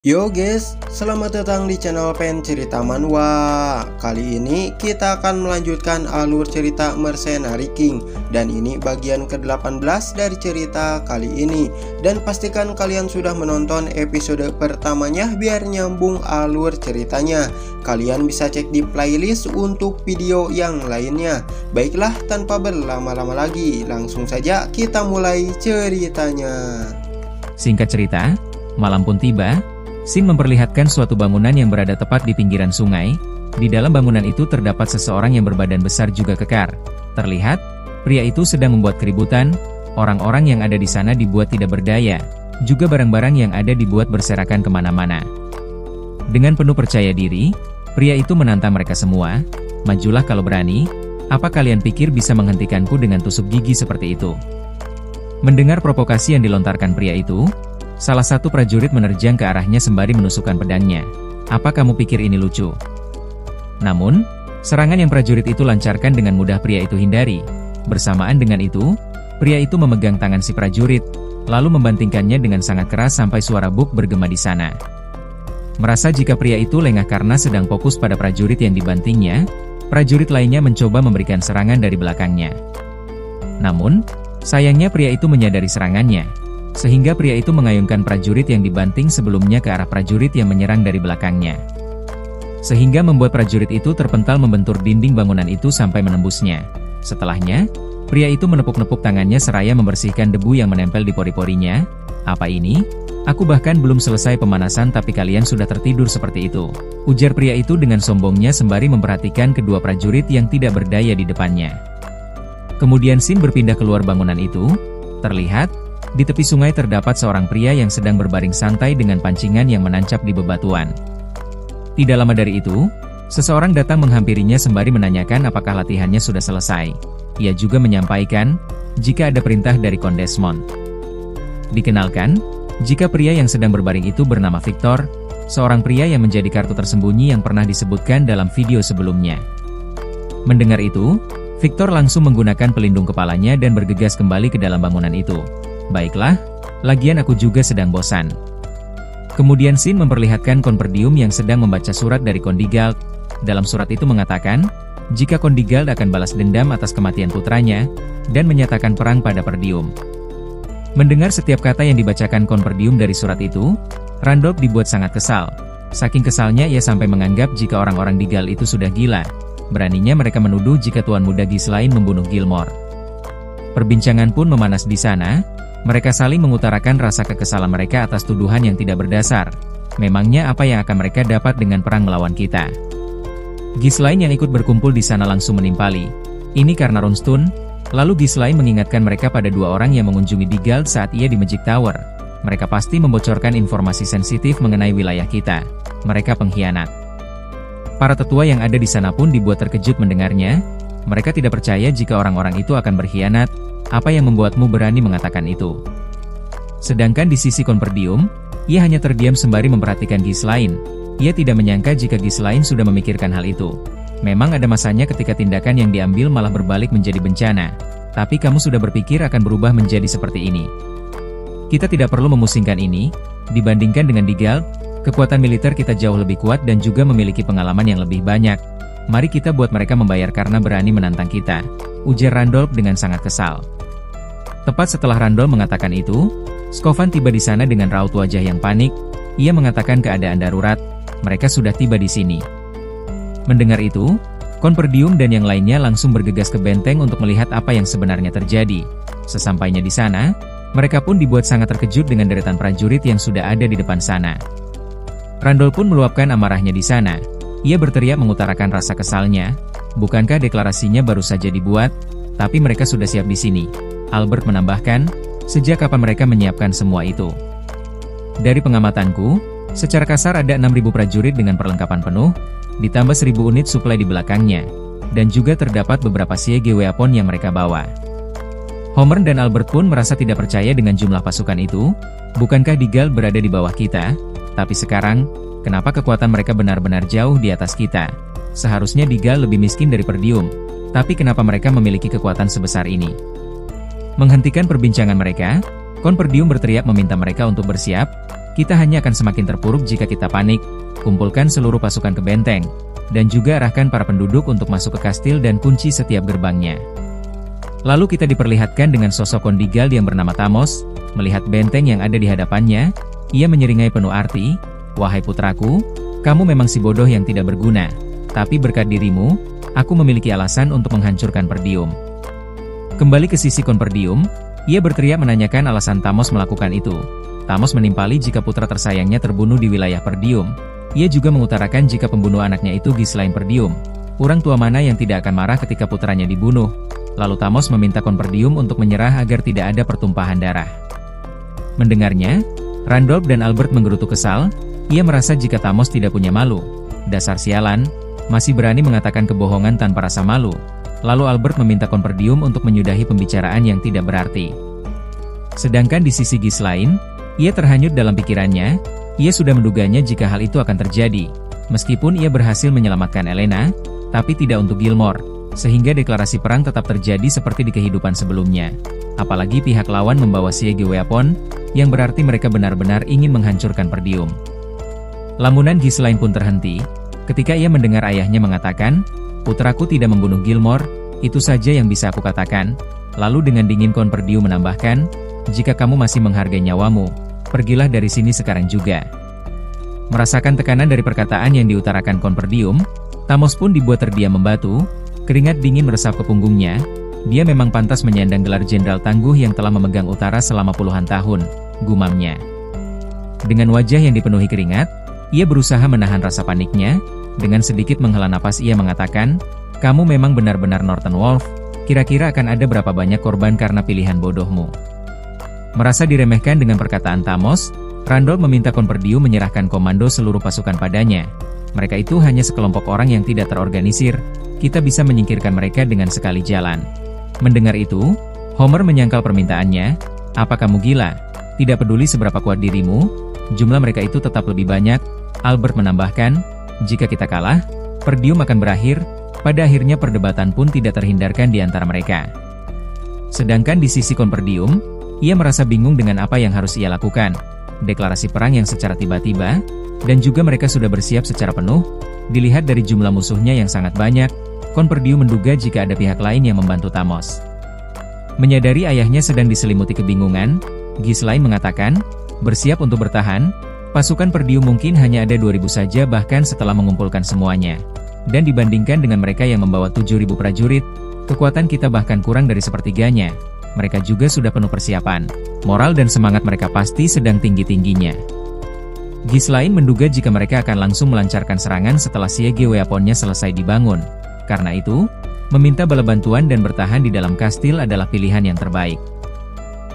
Yo guys, selamat datang di channel Pen Cerita Manhwa. Kali ini kita akan melanjutkan alur cerita Mercenary King. Dan ini bagian ke-18 dari cerita kali ini. Dan pastikan kalian sudah menonton episode pertamanya biar nyambung alur ceritanya. Kalian bisa cek di playlist untuk video yang lainnya. Baiklah, tanpa berlama-lama lagi, langsung saja kita mulai ceritanya. Singkat cerita, malam pun tiba. Sin memperlihatkan suatu bangunan yang berada tepat di pinggiran sungai. Di dalam bangunan itu terdapat seseorang yang berbadan besar juga kekar. Terlihat, pria itu sedang membuat keributan. Orang-orang yang ada di sana dibuat tidak berdaya. Juga barang-barang yang ada dibuat berserakan kemana-mana. Dengan penuh percaya diri, pria itu menantang mereka semua. Majulah kalau berani. Apa kalian pikir bisa menghentikanku dengan tusuk gigi seperti itu? Mendengar provokasi yang dilontarkan pria itu, salah satu prajurit menerjang ke arahnya sembari menusukkan pedangnya. Apa kamu pikir ini lucu? Namun, serangan yang prajurit itu lancarkan dengan mudah pria itu hindari. Bersamaan dengan itu, pria itu memegang tangan si prajurit, lalu membantingkannya dengan sangat keras sampai suara buk bergema di sana. Merasa jika pria itu lengah karena sedang fokus pada prajurit yang dibantingnya, prajurit lainnya mencoba memberikan serangan dari belakangnya. Namun, sayangnya pria itu menyadari serangannya. Sehingga pria itu mengayunkan prajurit yang dibanting sebelumnya ke arah prajurit yang menyerang dari belakangnya. Sehingga membuat prajurit itu terpental membentur dinding bangunan itu sampai menembusnya. Setelahnya, pria itu menepuk-nepuk tangannya seraya membersihkan debu yang menempel di pori-porinya. Apa ini? Aku bahkan belum selesai pemanasan tapi kalian sudah tertidur seperti itu. Ujar pria itu dengan sombongnya sembari memperhatikan kedua prajurit yang tidak berdaya di depannya. Kemudian Sin berpindah keluar bangunan itu. Terlihat, di tepi sungai terdapat seorang pria yang sedang berbaring santai dengan pancingan yang menancap di bebatuan. Tidak lama dari itu, seseorang datang menghampirinya sembari menanyakan apakah latihannya sudah selesai. Ia juga menyampaikan, jika ada perintah dari Konde Desmond. Dikenalkan, jika pria yang sedang berbaring itu bernama Victor, seorang pria yang menjadi kartu tersembunyi yang pernah disebutkan dalam video sebelumnya. Mendengar itu, Victor langsung menggunakan pelindung kepalanya dan bergegas kembali ke dalam bangunan itu. Baiklah, lagian aku juga sedang bosan. Kemudian Sin memperlihatkan Konperdium yang sedang membaca surat dari Kondigald. Dalam surat itu mengatakan, jika Kondigald akan balas dendam atas kematian putranya, dan menyatakan perang pada Perdium. Mendengar setiap kata yang dibacakan Konperdium dari surat itu, Randolph dibuat sangat kesal. Saking kesalnya ia sampai menganggap jika orang-orang di Gal itu sudah gila. Beraninya mereka menuduh jika Tuan Muda Ghislaine membunuh Gilmore. Perbincangan pun memanas di sana. Mereka saling mengutarakan rasa kekesalan mereka atas tuduhan yang tidak berdasar. Memangnya apa yang akan mereka dapat dengan perang melawan kita? Ghislaine yang ikut berkumpul di sana langsung menimpali. Ini karena Runestone. Lalu Ghislaine mengingatkan mereka pada dua orang yang mengunjungi Digald saat ia di Magic Tower. Mereka pasti membocorkan informasi sensitif mengenai wilayah kita. Mereka pengkhianat. Para tetua yang ada di sana pun dibuat terkejut mendengarnya. Mereka tidak percaya jika orang-orang itu akan berkhianat. Apa yang membuatmu berani mengatakan itu? Sedangkan di sisi Konperdium, ia hanya terdiam sembari memperhatikan Ghislaine. Ia tidak menyangka jika Ghislaine sudah memikirkan hal itu. Memang ada masanya ketika tindakan yang diambil malah berbalik menjadi bencana. Tapi kamu sudah berpikir akan berubah menjadi seperti ini. Kita tidak perlu memusingkan ini. Dibandingkan dengan Digald, kekuatan militer kita jauh lebih kuat dan juga memiliki pengalaman yang lebih banyak. Mari kita buat mereka membayar karena berani menantang kita. Ujar Randolph dengan sangat kesal. Tepat setelah Randolph mengatakan itu, Skovan tiba di sana dengan raut wajah yang panik. Ia mengatakan keadaan darurat. Mereka sudah tiba di sini. Mendengar itu, Konperdium dan yang lainnya langsung bergegas ke benteng untuk melihat apa yang sebenarnya terjadi. Sesampainya di sana, mereka pun dibuat sangat terkejut dengan deretan prajurit yang sudah ada di depan sana. Randolph pun meluapkan amarahnya di sana. Ia berteriak mengutarakan rasa kesalnya. Bukankah deklarasinya baru saja dibuat? Tapi mereka sudah siap di sini. Albert menambahkan, sejak kapan mereka menyiapkan semua itu? Dari pengamatanku, secara kasar ada 6.000 prajurit dengan perlengkapan penuh, ditambah 1.000 unit suplai di belakangnya, dan juga terdapat beberapa siege weapon yang mereka bawa. Homer dan Albert pun merasa tidak percaya dengan jumlah pasukan itu. Bukankah Digald berada di bawah kita? Tapi sekarang, kenapa kekuatan mereka benar-benar jauh di atas kita? Seharusnya Digald lebih miskin dari Perdium, tapi kenapa mereka memiliki kekuatan sebesar ini? Menghentikan perbincangan mereka, Konperdium berteriak meminta mereka untuk bersiap. Kita hanya akan semakin terpuruk jika kita panik. Kumpulkan seluruh pasukan ke benteng, dan juga arahkan para penduduk untuk masuk ke kastil dan kunci setiap gerbangnya. Lalu kita diperlihatkan dengan sosok Kondigal yang bernama Tamos. Melihat benteng yang ada di hadapannya, ia menyeringai penuh arti, "Wahai putraku, kamu memang si bodoh yang tidak berguna. Tapi berkat dirimu, aku memiliki alasan untuk menghancurkan Perdium." Kembali ke sisi Konperdium, ia berteriak menanyakan alasan Tamos melakukan itu. Tamos menimpali jika putra tersayangnya terbunuh di wilayah Perdium. Ia juga mengutarakan jika pembunuh anaknya itu Ghislaine Perdium. Orang tua mana yang tidak akan marah ketika putranya dibunuh? Lalu Tamos meminta Konperdium untuk menyerah agar tidak ada pertumpahan darah. Mendengarnya, Randolph dan Albert menggerutu kesal. Ia merasa jika Tamos tidak punya malu. Dasar sialan, masih berani mengatakan kebohongan tanpa rasa malu. Lalu Albert meminta Konperdium untuk menyudahi pembicaraan yang tidak berarti. Sedangkan di sisi Ghislaine, ia terhanyut dalam pikirannya. Ia sudah menduganya jika hal itu akan terjadi. Meskipun ia berhasil menyelamatkan Elena, tapi tidak untuk Gilmore, sehingga deklarasi perang tetap terjadi seperti di kehidupan sebelumnya. Apalagi pihak lawan membawa siege weapon, yang berarti mereka benar-benar ingin menghancurkan Perdium. Lamunan Ghislaine pun terhenti, ketika ia mendengar ayahnya mengatakan, "Putraku tidak membunuh Gilmore, itu saja yang bisa aku katakan." Lalu dengan dingin Konperdium menambahkan, "Jika kamu masih menghargai nyawamu, pergilah dari sini sekarang juga." Merasakan tekanan dari perkataan yang diutarakan Konperdium, Tamos pun dibuat terdiam membatu, keringat dingin meresap ke punggungnya. Dia memang pantas menyandang gelar jenderal tangguh yang telah memegang utara selama puluhan tahun, gumamnya. Dengan wajah yang dipenuhi keringat, ia berusaha menahan rasa paniknya. Dengan sedikit menghela napas ia mengatakan, "Kamu memang benar-benar Norton Wolf, kira-kira akan ada berapa banyak korban karena pilihan bodohmu?" Merasa diremehkan dengan perkataan Tamos, Randolph meminta Konperdium menyerahkan komando seluruh pasukan padanya. Mereka itu hanya sekelompok orang yang tidak terorganisir, kita bisa menyingkirkan mereka dengan sekali jalan. Mendengar itu, Homer menyangkal permintaannya, "Apa kamu gila? Tidak peduli seberapa kuat dirimu, jumlah mereka itu tetap lebih banyak." Albert menambahkan, "Jika kita kalah, Perdium akan berakhir." Pada akhirnya perdebatan pun tidak terhindarkan di antara mereka. Sedangkan di sisi Konperdium, ia merasa bingung dengan apa yang harus ia lakukan. Deklarasi perang yang secara tiba-tiba, dan juga mereka sudah bersiap secara penuh. Dilihat dari jumlah musuhnya yang sangat banyak, Konperdium menduga jika ada pihak lain yang membantu Tamos. Menyadari ayahnya sedang diselimuti kebingungan, Ghislaine mengatakan, "Bersiap untuk bertahan, pasukan Perdium mungkin hanya ada 2.000 saja bahkan setelah mengumpulkan semuanya. Dan dibandingkan dengan mereka yang membawa 7.000 prajurit, kekuatan kita bahkan kurang dari sepertiganya. Mereka juga sudah penuh persiapan. Moral dan semangat mereka pasti sedang tinggi-tingginya." Ghislaine menduga jika mereka akan langsung melancarkan serangan setelah siege weaponnya selesai dibangun. Karena itu, meminta bala bantuan dan bertahan di dalam kastil adalah pilihan yang terbaik.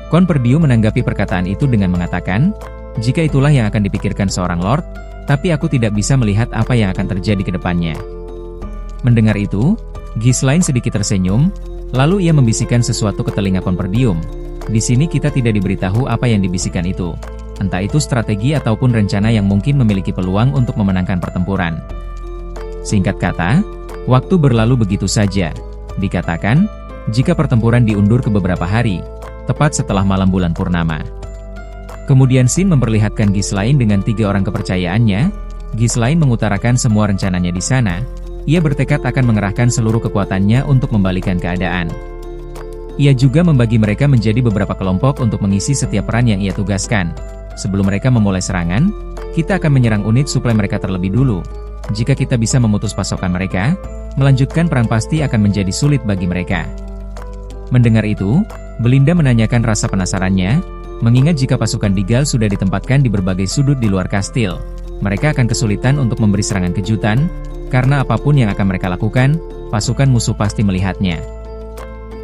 Konperdium menanggapi perkataan itu dengan mengatakan, "Jika itulah yang akan dipikirkan seorang lord, tapi aku tidak bisa melihat apa yang akan terjadi ke depannya." Mendengar itu, Ghislaine sedikit tersenyum, lalu ia membisikkan sesuatu ke telinga Konperdium. "Di sini kita tidak diberitahu apa yang dibisikkan itu. Entah itu strategi ataupun rencana yang mungkin memiliki peluang untuk memenangkan pertempuran." Singkat kata, waktu berlalu begitu saja. Dikatakan, jika pertempuran diundur ke beberapa hari, tepat setelah malam bulan purnama. Kemudian Sin memperlihatkan Ghislaine dengan 3 orang kepercayaannya. Ghislaine mengutarakan semua rencananya di sana. Ia bertekad akan mengerahkan seluruh kekuatannya untuk membalikan keadaan. Ia juga membagi mereka menjadi beberapa kelompok untuk mengisi setiap peran yang ia tugaskan. Sebelum mereka memulai serangan, kita akan menyerang unit suplai mereka terlebih dulu. Jika kita bisa memutus pasokan mereka, melanjutkan perang pasti akan menjadi sulit bagi mereka. Mendengar itu, Belinda menanyakan rasa penasarannya, mengingat jika pasukan Digal sudah ditempatkan di berbagai sudut di luar kastil, mereka akan kesulitan untuk memberi serangan kejutan, karena apapun yang akan mereka lakukan, pasukan musuh pasti melihatnya.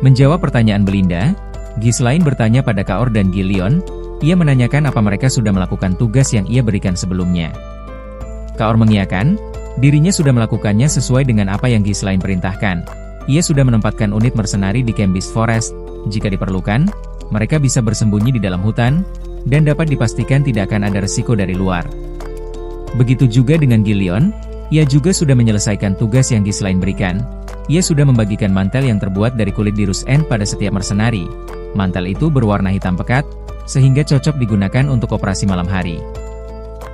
Menjawab pertanyaan Belinda, Ghislaine bertanya pada Kaor dan Gillion. Ia menanyakan apa mereka sudah melakukan tugas yang ia berikan sebelumnya. Kaor mengiyakan, dirinya sudah melakukannya sesuai dengan apa yang Ghislaine perintahkan. Ia sudah menempatkan unit mercenari di Camp Beast Forest. Jika diperlukan, mereka bisa bersembunyi di dalam hutan, dan dapat dipastikan tidak akan ada resiko dari luar. Begitu juga dengan Gillion, ia juga sudah menyelesaikan tugas yang Ghislaine berikan. Ia sudah membagikan mantel yang terbuat dari kulit dirus End pada setiap mercenari. Mantel itu berwarna hitam pekat, sehingga cocok digunakan untuk operasi malam hari.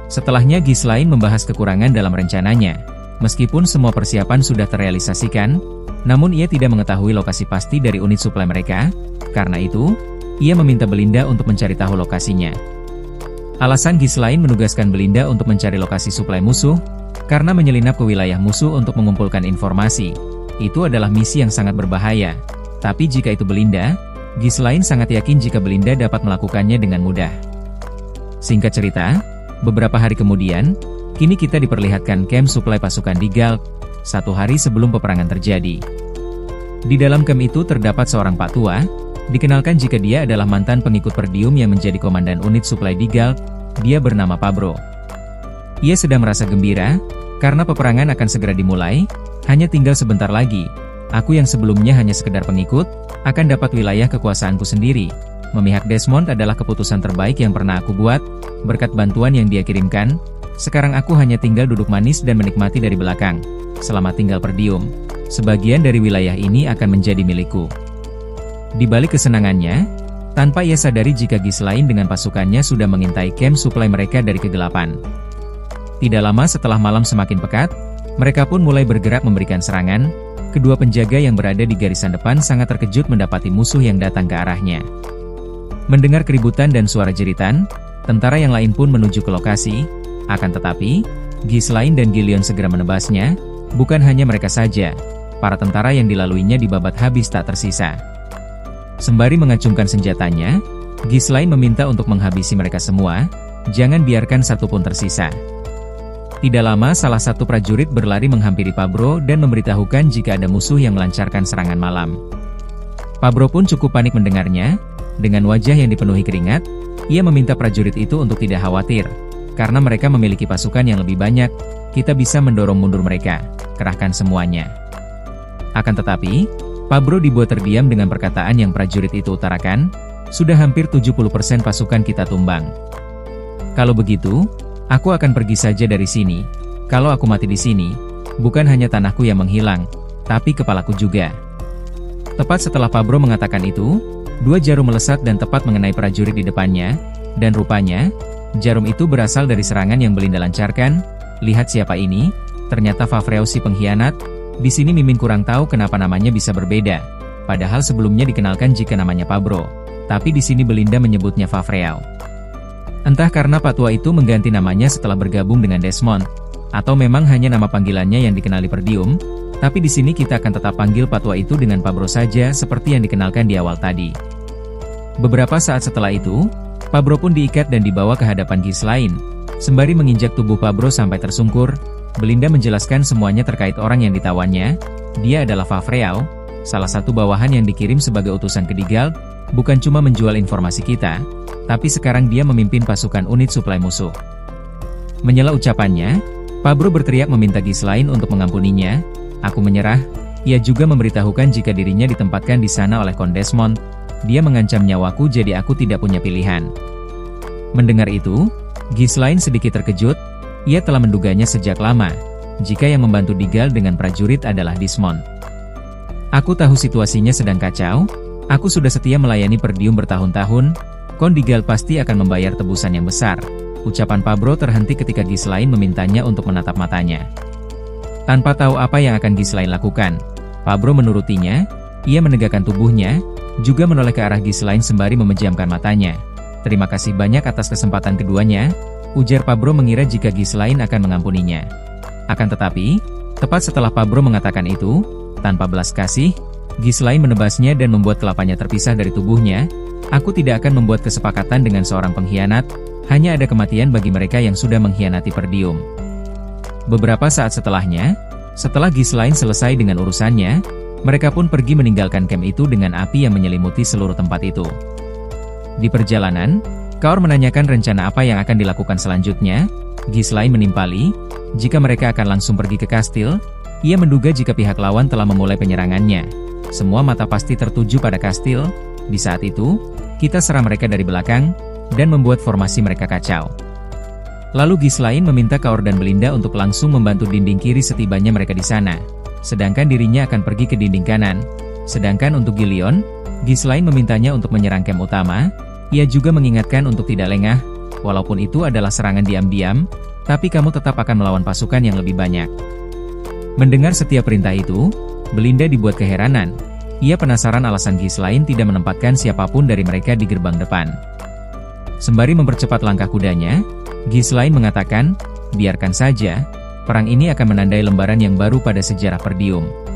Setelahnya Ghislaine membahas kekurangan dalam rencananya. Meskipun semua persiapan sudah terrealisasikan, namun ia tidak mengetahui lokasi pasti dari unit suplai mereka. Karena itu, ia meminta Belinda untuk mencari tahu lokasinya. Alasan Ghislaine menugaskan Belinda untuk mencari lokasi suplai musuh, karena menyelinap ke wilayah musuh untuk mengumpulkan informasi. Itu adalah misi yang sangat berbahaya. Tapi jika itu Belinda, Ghislaine sangat yakin jika Belinda dapat melakukannya dengan mudah. Singkat cerita, beberapa hari kemudian, kini kita diperlihatkan camp suplai pasukan di Galk, 1 hari sebelum peperangan terjadi. Di dalam camp itu terdapat seorang pak tua, dikenalkan jika dia adalah mantan pengikut Perdium yang menjadi komandan unit suplai di Galk. Dia bernama Pabro. Ia sedang merasa gembira, karena peperangan akan segera dimulai, hanya tinggal sebentar lagi. Aku yang sebelumnya hanya sekedar pengikut, akan dapat wilayah kekuasaanku sendiri. Memihak Desmond adalah keputusan terbaik yang pernah aku buat, berkat bantuan yang dia kirimkan. Sekarang aku hanya tinggal duduk manis dan menikmati dari belakang. Selama tinggal Perdium, sebagian dari wilayah ini akan menjadi milikku. Di balik kesenangannya, tanpa ia sadari jika Ghislaine dengan pasukannya sudah mengintai camp suplai mereka dari kegelapan. Tidak lama setelah malam semakin pekat, mereka pun mulai bergerak memberikan serangan. Kedua penjaga yang berada di garisan depan sangat terkejut mendapati musuh yang datang ke arahnya. Mendengar keributan dan suara jeritan, tentara yang lain pun menuju ke lokasi. Akan tetapi, Ghislaine dan Gillion segera menebasnya. Bukan hanya mereka saja, para tentara yang dilaluinya dibabat habis tak tersisa. Sembari mengacungkan senjatanya, Ghislaine meminta untuk menghabisi mereka semua, jangan biarkan satu pun tersisa. Tidak lama salah satu prajurit berlari menghampiri Pabro dan memberitahukan jika ada musuh yang melancarkan serangan malam. Pabro pun cukup panik mendengarnya. Dengan wajah yang dipenuhi keringat, ia meminta prajurit itu untuk tidak khawatir. Karena mereka memiliki pasukan yang lebih banyak, kita bisa mendorong mundur mereka. Kerahkan semuanya. Akan tetapi, Pabro dibuat terdiam dengan perkataan yang prajurit itu utarakan, sudah hampir 70% pasukan kita tumbang. Kalau begitu, aku akan pergi saja dari sini. Kalau aku mati di sini, bukan hanya tanahku yang menghilang, tapi kepalaku juga. Tepat setelah Pabro mengatakan itu, 2 jarum melesat dan tepat mengenai prajurit di depannya, dan rupanya, jarum itu berasal dari serangan yang Belinda lancarkan. Lihat siapa ini? Ternyata Favreau si pengkhianat. Di sini Mimin kurang tahu kenapa namanya bisa berbeda. Padahal sebelumnya dikenalkan jika namanya Pabro. Tapi di sini Belinda menyebutnya Favreau. Entah karena Pak Tua itu mengganti namanya setelah bergabung dengan Desmond, atau memang hanya nama panggilannya yang dikenali Perdium. Tapi di sini kita akan tetap panggil Pak Tua itu dengan Pabro saja seperti yang dikenalkan di awal tadi. Beberapa saat setelah itu, Pabro pun diikat dan dibawa ke hadapan Ghislaine. Sembari menginjak tubuh Pabro sampai tersungkur, Belinda menjelaskan semuanya terkait orang yang ditawannya. Dia adalah Favreau, salah satu bawahan yang dikirim sebagai utusan ke Digald, bukan cuma menjual informasi kita, tapi sekarang dia memimpin pasukan unit suplai musuh. Menyela ucapannya, Pabro berteriak meminta Ghislaine untuk mengampuninya. Aku menyerah. Ia juga memberitahukan jika dirinya ditempatkan di sana oleh Kon Desmond. Dia mengancam nyawaku jadi aku tidak punya pilihan. Mendengar itu, Ghislaine sedikit terkejut. Ia telah menduganya sejak lama, jika yang membantu Digald dengan prajurit adalah Desmond. Aku tahu situasinya sedang kacau. Aku sudah setia melayani Perdium bertahun-tahun. Kon Digald pasti akan membayar tebusan yang besar. Ucapan Pabro terhenti ketika Ghislaine memintanya untuk menatap matanya. Tanpa tahu apa yang akan Ghislaine lakukan, Pabro menurutinya. Ia menegakkan tubuhnya, juga menoleh ke arah Ghislaine sembari memejamkan matanya. Terima kasih banyak atas kesempatan keduanya, ujar Pabro mengira jika Ghislaine akan mengampuninya. Akan tetapi, tepat setelah Pabro mengatakan itu, tanpa belas kasih, Ghislaine menebasnya dan membuat kelapanya terpisah dari tubuhnya. Aku tidak akan membuat kesepakatan dengan seorang pengkhianat, hanya ada kematian bagi mereka yang sudah mengkhianati Perdium. Beberapa saat setelahnya, setelah Ghislaine selesai dengan urusannya, mereka pun pergi meninggalkan camp itu dengan api yang menyelimuti seluruh tempat itu. Di perjalanan, Kaur menanyakan rencana apa yang akan dilakukan selanjutnya. Ghislaine menimpali, jika mereka akan langsung pergi ke kastil. Ia menduga jika pihak lawan telah memulai penyerangannya. Semua mata pasti tertuju pada kastil. Di saat itu, kita serang mereka dari belakang, dan membuat formasi mereka kacau. Lalu Ghislaine meminta Kaur dan Belinda untuk langsung membantu dinding kiri setibanya mereka di sana. Sedangkan dirinya akan pergi ke dinding kanan. Sedangkan untuk Gillion, Ghislaine memintanya untuk menyerang camp utama. Ia juga mengingatkan untuk tidak lengah. Walaupun itu adalah serangan diam-diam, tapi kamu tetap akan melawan pasukan yang lebih banyak. Mendengar setiap perintah itu, Belinda dibuat keheranan. Ia penasaran alasan Ghislaine tidak menempatkan siapapun dari mereka di gerbang depan. Sembari mempercepat langkah kudanya, Ghislaine mengatakan, "Biarkan saja, perang ini akan menandai lembaran yang baru pada sejarah Perdium."